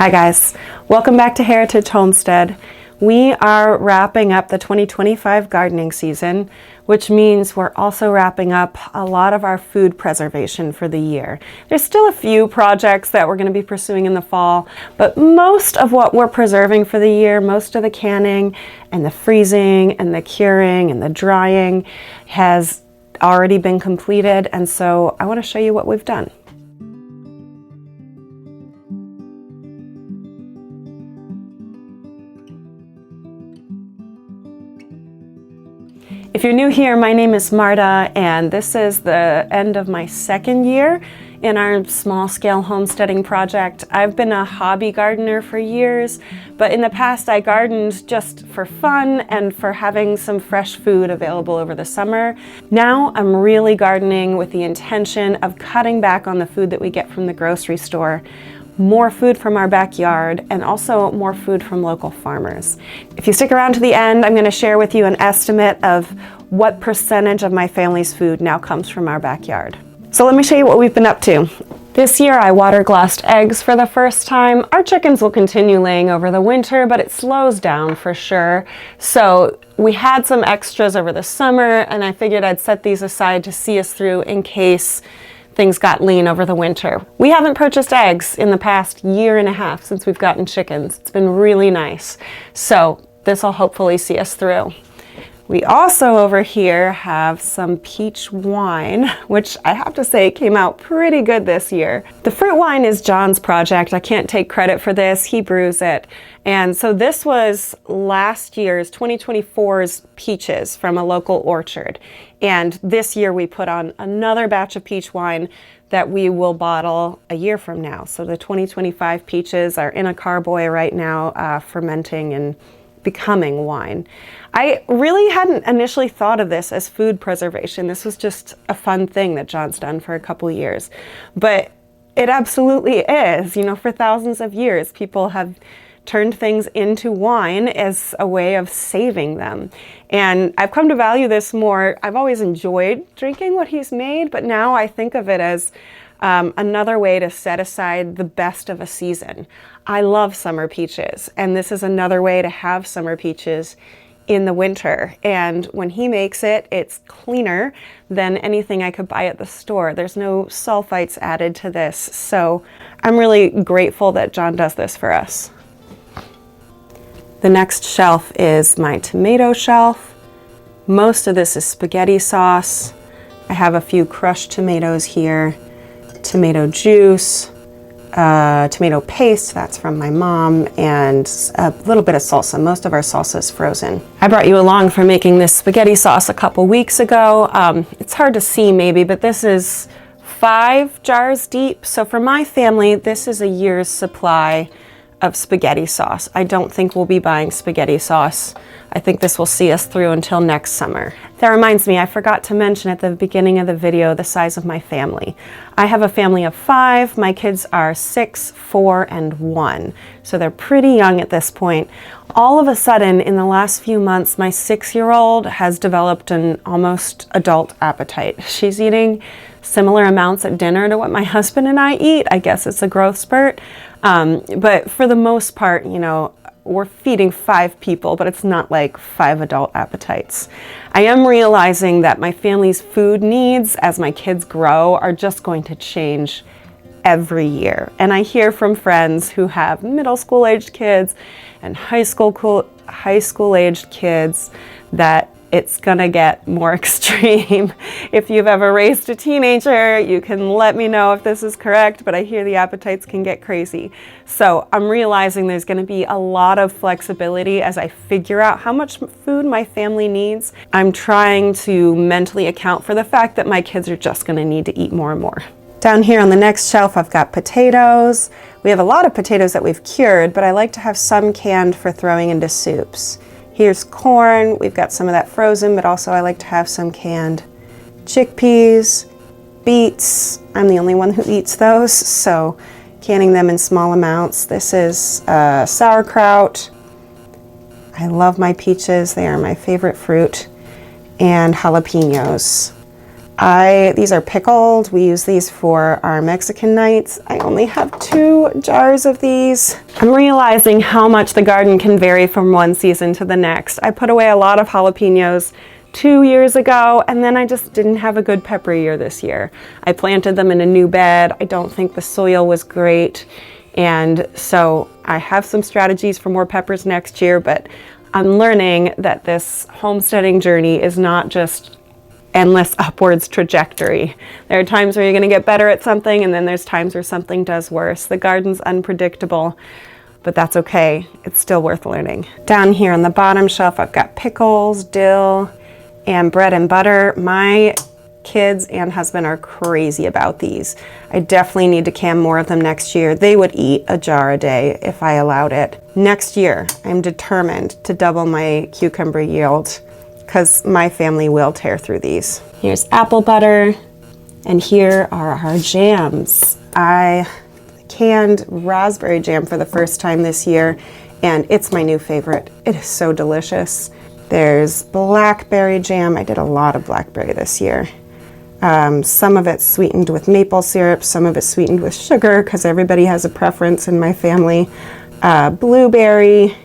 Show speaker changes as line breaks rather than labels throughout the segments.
Hi guys, welcome back to Heritage Homestead. We are wrapping up the 2025 gardening season, which means we're also wrapping up a lot of our food preservation for the year. There's still a few projects that we're going to be pursuing in the fall, but most of what we're preserving for the year, most of the canning and the freezing and the curing and the drying has already been completed, and so I want to show you what we've done. If you're new here, my name is Marta, and this is the end of my second year in our small-scale homesteading project. I've been a hobby gardener for years, but in the past I gardened just for fun and for having some fresh food available over the summer. Now I'm really gardening with the intention of cutting back on the food that we get from the grocery store, more food from our backyard, and also more food from local farmers. If you stick around to the end, I'm going to share with you an estimate of what percentage of my family's food now comes from our backyard. So let me show you what we've been up to. This year I water glassed eggs for the first time. Our chickens will continue laying over the winter, but it slows down for sure. So we had some extras over the summer, and I figured I'd set these aside to see us through in case things got lean over the winter. We haven't purchased eggs in the past year and a half since we've gotten chickens. It's been really nice. So this will hopefully see us through. We also over here have some peach wine, which I have to say came out pretty good this year. The fruit wine is John's project. I can't take credit for this. He brews it. And so this was last year's 2024's peaches from a local orchard. And this year we put on another batch of peach wine that we will bottle a year from now. So the 2025 peaches are in a carboy right now, fermenting and becoming wine. I really hadn't initially thought of this as food preservation. This was just a fun thing that John's done for a couple years. But it absolutely is. You know, for thousands of years, people have turned things into wine as a way of saving them. And I've come to value this more. I've always enjoyed drinking what he's made, but now I think of it as another way to set aside the best of a season. I love summer peaches, and this is another way to have summer peaches in the winter. And when he makes it, it's cleaner than anything I could buy at the store. There's no sulfites added to this. So I'm really grateful that John does this for us. The next shelf is my tomato shelf. Most of this is spaghetti sauce. I have a few crushed tomatoes here, tomato juice, tomato paste, that's from my mom, and a little bit of salsa. Most of our salsa is frozen. I brought you along for making this spaghetti sauce a couple weeks ago. It's hard to see maybe, but this is 5 jars deep. So for my family, this is a year's supply of spaghetti sauce. I don't think we'll be buying spaghetti sauce. I think this will see us through until next summer. That reminds me, I forgot to mention at the beginning of the video the size of my family. I have a family of 5. My kids are 6, 4, and 1. So they're pretty young at this point. All of a sudden, in the last few months, my 6-year-old has developed an almost adult appetite. She's eating similar amounts at dinner to what my husband and I eat. I guess it's a growth spurt. But for the most part, you know, we're feeding 5 people, but it's not like 5 adult appetites. I am realizing that my family's food needs as my kids grow are just going to change every year. And I hear from friends who have middle school aged kids and high school aged kids that it's gonna get more extreme. If you've ever raised a teenager, you can let me know if this is correct, but I hear the appetites can get crazy. So I'm realizing there's gonna be a lot of flexibility as I figure out how much food my family needs. I'm trying to mentally account for the fact that my kids are just gonna need to eat more and more. Down here on the next shelf, I've got potatoes. We have a lot of potatoes that we've cured, but I like to have some canned for throwing into soups. Here's corn. We've got some of that frozen, but also I like to have some canned chickpeas, beets. I'm the only one who eats those, so canning them in small amounts. This is sauerkraut. I love my peaches. They are my favorite fruit. And jalapenos. These are pickled. We use these for our Mexican nights. I only have 2 jars of these. I'm realizing how much the garden can vary from one season to the next. I put away a lot of jalapenos 2 years ago, and then I just didn't have a good pepper year this year. I planted them in a new bed. I don't think the soil was great. And so I have some strategies for more peppers next year, but I'm learning that this homesteading journey is not just endless upwards trajectory. There are times where you're gonna get better at something, and then there's times where something does worse. The garden's unpredictable, but that's okay. It's still worth learning. Down here on the bottom shelf, I've got pickles, dill, and bread and butter. My kids and husband are crazy about these. I definitely need to can more of them next year. They would eat a jar a day if I allowed it. Next year, I'm determined to double my cucumber yield because my family will tear through these. Here's apple butter, and here are our jams. I canned raspberry jam for the first time this year, and it's my new favorite. It is so delicious. There's blackberry jam. I did a lot of blackberry this year. Some of it's sweetened with maple syrup, some of it's sweetened with sugar because everybody has a preference in my family. Blueberry,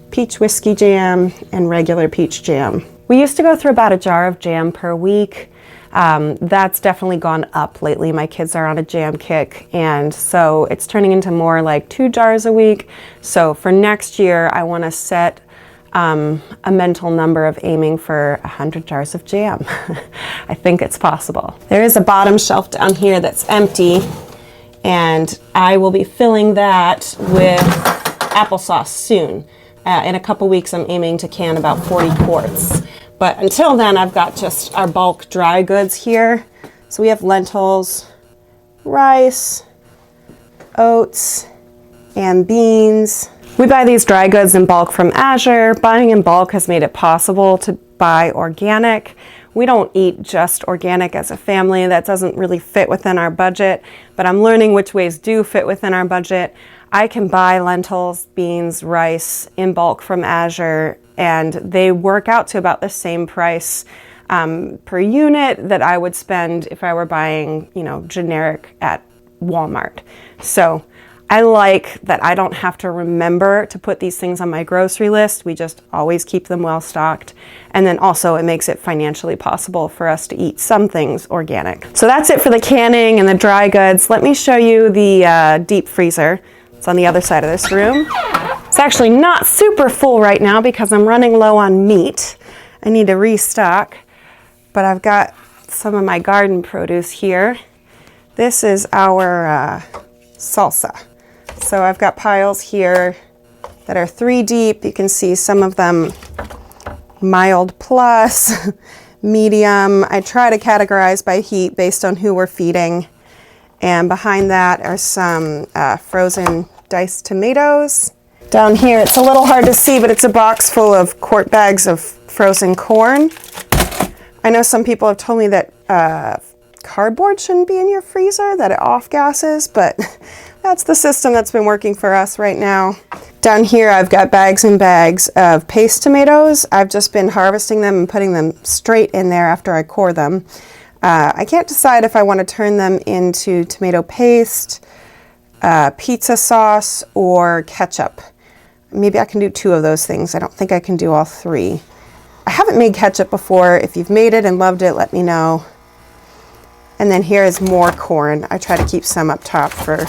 peach whiskey jam, and regular peach jam. We used to go through about a jar of jam per week. That's definitely gone up lately. My kids are on a jam kick, and so it's turning into more like 2 jars a week. So for next year, I want to set a mental number of aiming for 100 jars of jam. I think it's possible. There is a bottom shelf down here that's empty, and I will be filling that with applesauce soon. In a couple weeks, I'm aiming to can about 40 quarts. But until then, I've got just our bulk dry goods here. So we have lentils, rice, oats, and beans. We buy these dry goods in bulk from Azure. Buying in bulk has made it possible to buy organic. We don't eat just organic as a family. That doesn't really fit within our budget, but I'm learning which ways do fit within our budget. I can buy lentils, beans, rice in bulk from Azure, and they work out to about the same price per unit that I would spend if I were buying, generic at Walmart. So I like that I don't have to remember to put these things on my grocery list. We just always keep them well stocked. And then also it makes it financially possible for us to eat some things organic. So that's it for the canning and the dry goods. Let me show you the deep freezer. It's on the other side of this room. It's actually not super full right now because I'm running low on meat. I need to restock, but I've got some of my garden produce here. This is our salsa. So I've got piles here that are 3 deep. You can see some of them mild plus, medium. I try to categorize by heat based on who we're feeding. And behind that are some frozen diced tomatoes. Down here, it's a little hard to see, but it's a box full of quart bags of frozen corn. I know some people have told me that cardboard shouldn't be in your freezer, that it off-gasses, but that's the system that's been working for us right now. Down here, I've got bags and bags of paste tomatoes. I've just been harvesting them and putting them straight in there after I core them. I can't decide if I want to turn them into tomato paste, pizza sauce, or ketchup. Maybe I can do 2 of those things. I don't think I can do all 3. I haven't made ketchup before. If you've made it and loved it, let me know. And then here is more corn. I try to keep some up top for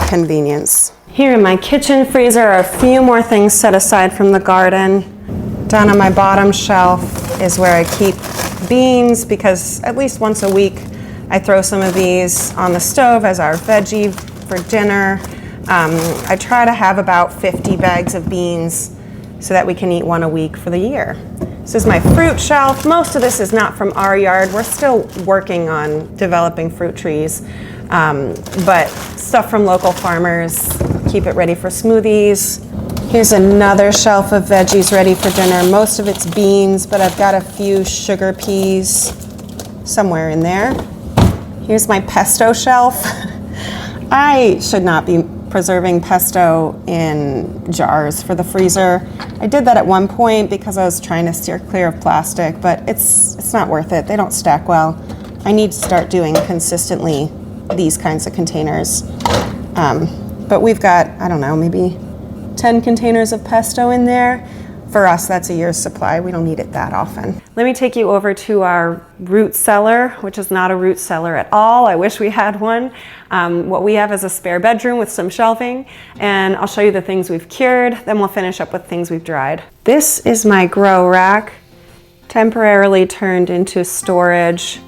convenience. Here in my kitchen freezer are a few more things set aside from the garden. Down on my bottom shelf is where I keep beans because at least once a week I throw some of these on the stove as our veggie for dinner. I try to have about 50 bags of beans so that we can eat 1 a week for the year. This is my fruit shelf. Most of this is not from our yard. We're still working on developing fruit trees, but stuff from local farmers. Keep it ready for smoothies. Here's another shelf of veggies ready for dinner. Most of it's beans, but I've got a few sugar peas somewhere in there. Here's my pesto shelf. I should not be preserving pesto in jars for the freezer. I did that at one point because I was trying to steer clear of plastic, but it's not worth it. They don't stack well. I need to start doing consistently these kinds of containers. But we've got, I don't know, maybe 10 containers of pesto in there. For us, that's a year's supply. We don't need it that often. Let me take you over to our root cellar, which is not a root cellar at all. I wish we had one. What we have is a spare bedroom with some shelving, and I'll show you the things we've cured, then we'll finish up with things we've dried. This is my grow rack, temporarily turned into storage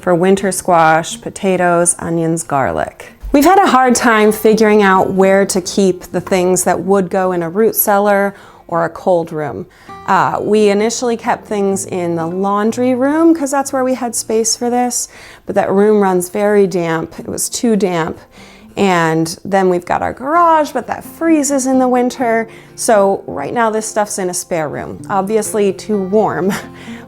for winter squash, potatoes, onions, garlic. We've had a hard time figuring out where to keep the things that would go in a root cellar or a cold room. We initially kept things in the laundry room because that's where we had space for this, but that room runs very damp. It was too damp. And then we've got our garage, but that freezes in the winter. So right now this stuff's in a spare room. Obviously too warm,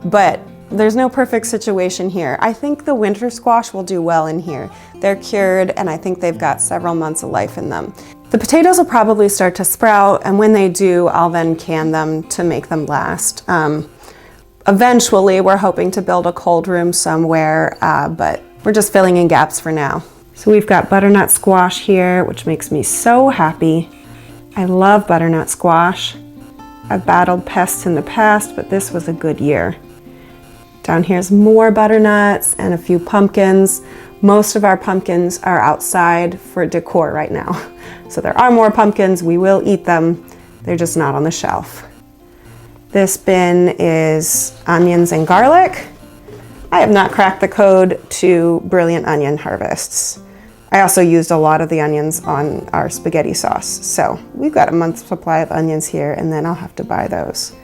but there's no perfect situation here. I think the winter squash will do well in here. They're cured, and I think they've got several months of life in them. The potatoes will probably start to sprout, and when they do, I'll then can them to make them last. Eventually, we're hoping to build a cold room somewhere, but we're just filling in gaps for now. So we've got butternut squash here, which makes me so happy. I love butternut squash. I've battled pests in the past, but this was a good year. Down here's more butternuts and a few pumpkins. Most of our pumpkins are outside for decor right now. So there are more pumpkins, we will eat them. They're just not on the shelf. This bin is onions and garlic. I have not cracked the code to brilliant onion harvests. I also used a lot of the onions on our spaghetti sauce. So we've got a month's supply of onions here, and then I'll have to buy those.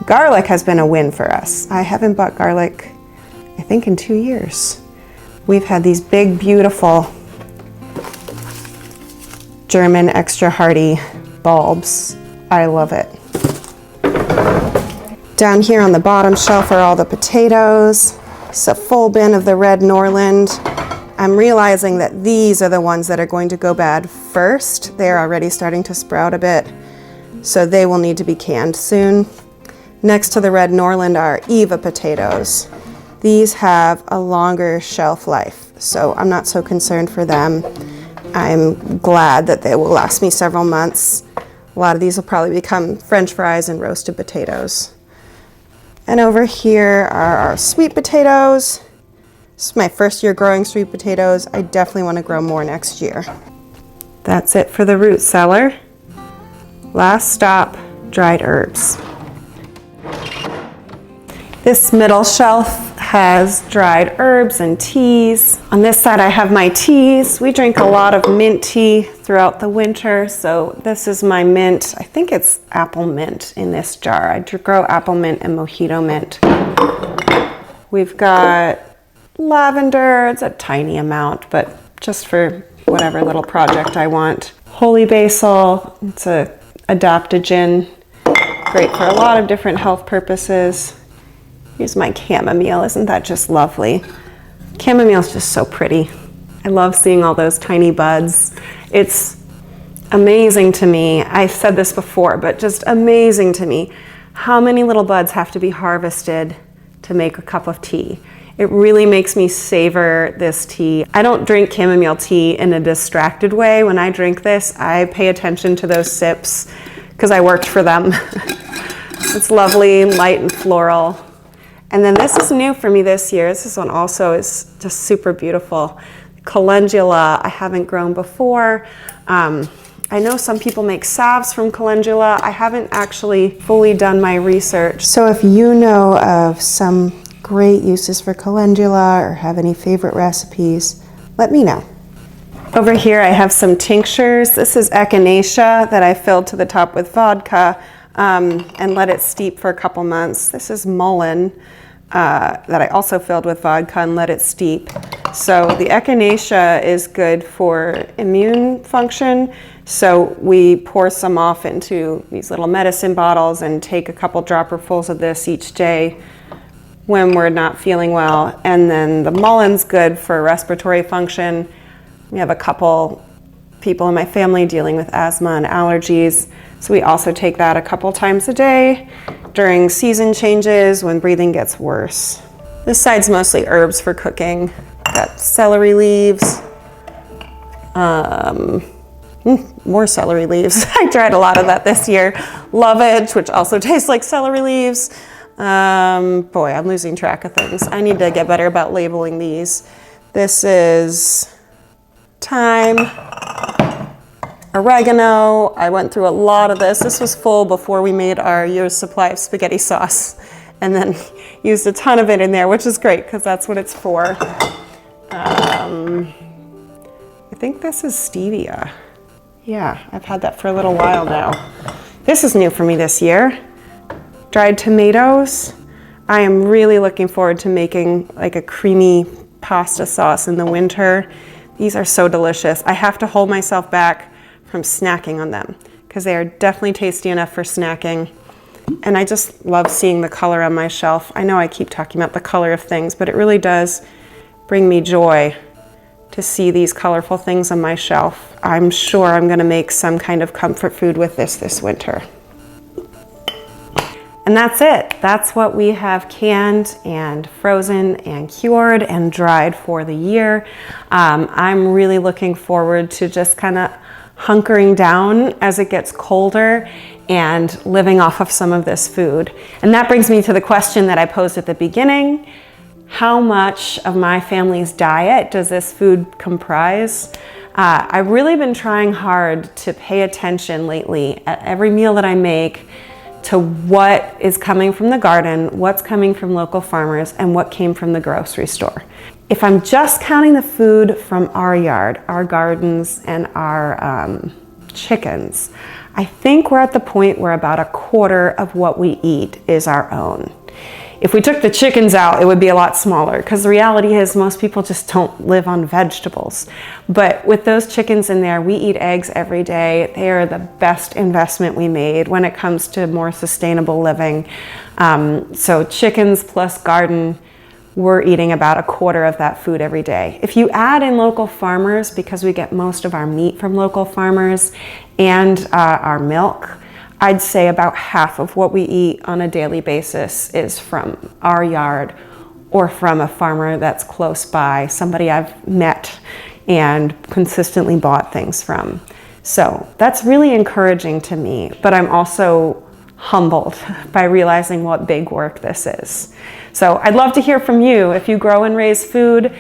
Garlic has been a win for us. I haven't bought garlic, I think, in 2 years. We've had these big, beautiful German extra hardy bulbs. I love it. Down here on the bottom shelf are all the potatoes. It's a full bin of the red Norland. I'm realizing that these are the ones that are going to go bad first. They're already starting to sprout a bit, so they will need to be canned soon. Next to the red Norland are Eva potatoes. These have a longer shelf life, so I'm not so concerned for them. I'm glad that they will last me several months. A lot of these will probably become French fries and roasted potatoes. And over here are our sweet potatoes. This is my first year growing sweet potatoes. I definitely want to grow more next year. That's it for the root cellar. Last stop, dried herbs. This middle shelf has dried herbs and teas. On this side I have my teas. We drink a lot of mint tea throughout the winter, so this is my mint. I think it's apple mint in this jar. I grow apple mint and mojito mint. We've got lavender. It's a tiny amount, but just for whatever little project I want. Holy basil. It's an adaptogen. Great for a lot of different health purposes. Here's my chamomile. Isn't that just lovely? Chamomile is just so pretty. I love seeing all those tiny buds. It's amazing to me. I said this before, but just amazing to me how many little buds have to be harvested to make a cup of tea. It really makes me savor this tea. I don't drink chamomile tea in a distracted way. When I drink this, I pay attention to those sips because I worked for them. It's lovely, light and floral. And then this is new for me this year. This one also is just super beautiful. Calendula, I haven't grown before. I know some people make salves from calendula. I haven't actually fully done my research. So if you know of some great uses for calendula or have any favorite recipes, let me know. Over here I have some tinctures. This is echinacea that I filled to the top with vodka and let it steep for a couple months. This is mullein that I also filled with vodka and let it steep. So the echinacea is good for immune function. So we pour some off into these little medicine bottles and take a couple dropperfuls of this each day when we're not feeling well. And then the mullein's good for respiratory function. We have a couple people in my family dealing with asthma and allergies. So we also take that a couple times a day during season changes when breathing gets worse. This side's mostly herbs for cooking. Got celery leaves, more celery leaves. I tried a lot of that this year. Lovage, which also tastes like celery leaves. Boy, I'm losing track of things. I need to get better about labeling these. This is thyme, oregano. I went through a lot of this. This was full before we made our year's supply of spaghetti sauce, and then used a ton of it in there, which is great because that's what it's for. I think this is stevia. Yeah, I've had that for a little while now. This is new for me this year. Dried tomatoes. I am really looking forward to making like a creamy pasta sauce in the winter. These are so delicious. I have to hold myself back from snacking on them because they are definitely tasty enough for snacking. And I just love seeing the color on my shelf. I know I keep talking about the color of things, but it really does bring me joy to see these colorful things on my shelf. I'm sure I'm gonna make some kind of comfort food with this winter. And that's it. That's what we have canned and frozen and cured and dried for the year. I'm really looking forward to just kind of hunkering down as it gets colder and living off of some of this food. And that brings me to the question that I posed at the beginning. How much of my family's diet does this food comprise? I've really been trying hard to pay attention lately at every meal that I make to what is coming from the garden, what's coming from local farmers, and what came from the grocery store. If I'm just counting the food from our yard, our gardens, and our chickens, I think we're at the point where about a quarter of what we eat is our own. If we took the chickens out, it would be a lot smaller because the reality is most people just don't live on vegetables. But with those chickens in there, we eat eggs every day. They are the best investment we made when it comes to more sustainable living. So chickens plus garden, we're eating about a quarter of that food every day. If you add in local farmers, because we get most of our meat from local farmers and our milk, I'd say about half of what we eat on a daily basis is from our yard or from a farmer that's close by, somebody I've met and consistently bought things from. So that's really encouraging to me, but I'm also humbled by realizing what big work this is. So I'd love to hear from you. If you grow and raise food,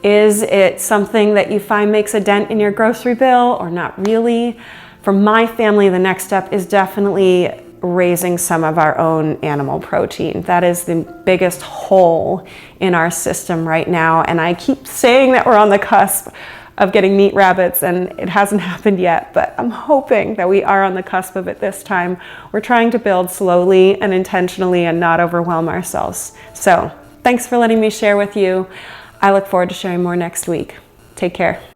is it something that you find makes a dent in your grocery bill or not really? For my family, the next step is definitely raising some of our own animal protein. That is the biggest hole in our system right now. And I keep saying that we're on the cusp of getting meat rabbits, and it hasn't happened yet, but I'm hoping that we are on the cusp of it this time. We're trying to build slowly and intentionally and not overwhelm ourselves. So thanks for letting me share with you. I look forward to sharing more next week. Take care.